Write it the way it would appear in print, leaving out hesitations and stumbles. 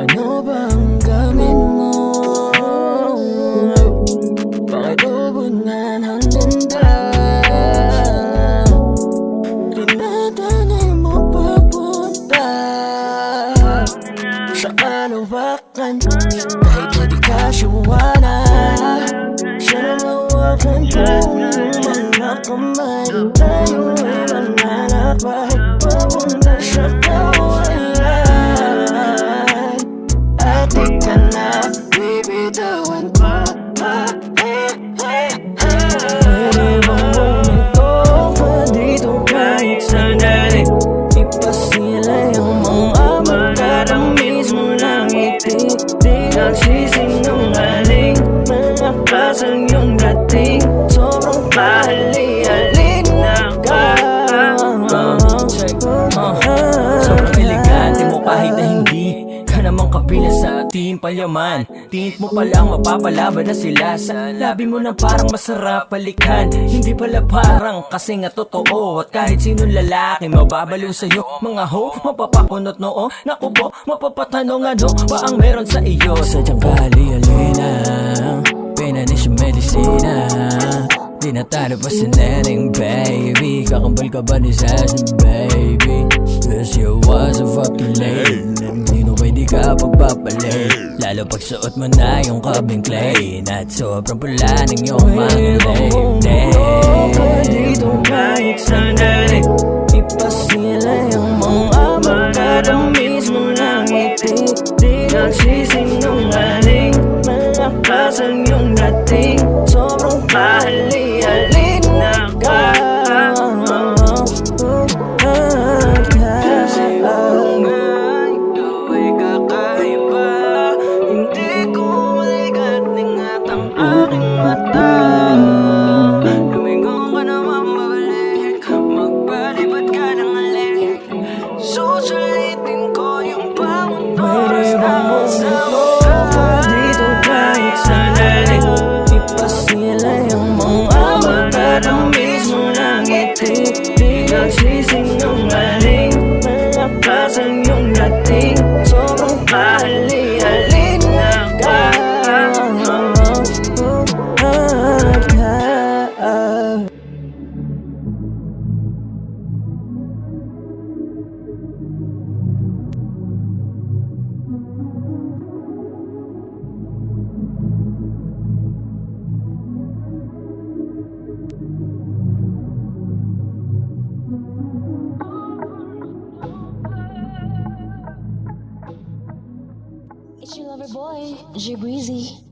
Ano ba ang gamit mo? Bakit ubungan hanggang daw? Tinatanay mo papunta sa kalawakan. Kahit na di ka siwana, siya na mawakan ko mga kamay. Tayo ay manlalakbay papunta sa kawalan. At di ka na bibitawan ko. Pwede bang bumito ka dito kahit sandali? Ipasilay ang mga magkatamis mo ng ngiti. Di nagsisinungaling, malakas ang iyong dating. Sobrang pahali-halin na ka. Sobrang elegante mo kahit na hindi ka naman kabilang sa ating palyaman. Tingin mo palang mapapalaban na sila sa labi mo na parang masarap balikan. Hindi pala parang kasi nga totoo. At kahit sinong lalaki mababaliw sa'yo, mga ho, mapapakunot noo. Naku po, mapapatanong ano pa ang meron sa iyo. Sadyang kali-alina, pinanis yung medisina. Di na tayo pa sa neneng baby. Kakambal ka ba ni Sassy baby? Cause you was a fucking lady. Nino ba'y di ka pagpapalit? Lalo pag suot mo na yung kabing clay. At sobrang pula ng iyong mga leg. Dito kahit sandali, ipasilay ang mga magkatamis mo ng ngiti. Di nagsisinungaling, malakas ang iyong dating. Sobrang pahali-halin na ka. Kasi ako nga, ikaw ay kakaiba. Hindi ko maligat ningat ang aking mata. Lumingon ka naman babalik, magpalipat ka ng alik. Susulitin ko yung bawat oras na masama ka. Dito kahit sandali, ipasilay ang mga magkatamis mo ng ngiti. Di nagsisinungaling, malakas ang iyong dating. Sobrang pahali-halin na ka. It's your lover boy, J Breezy.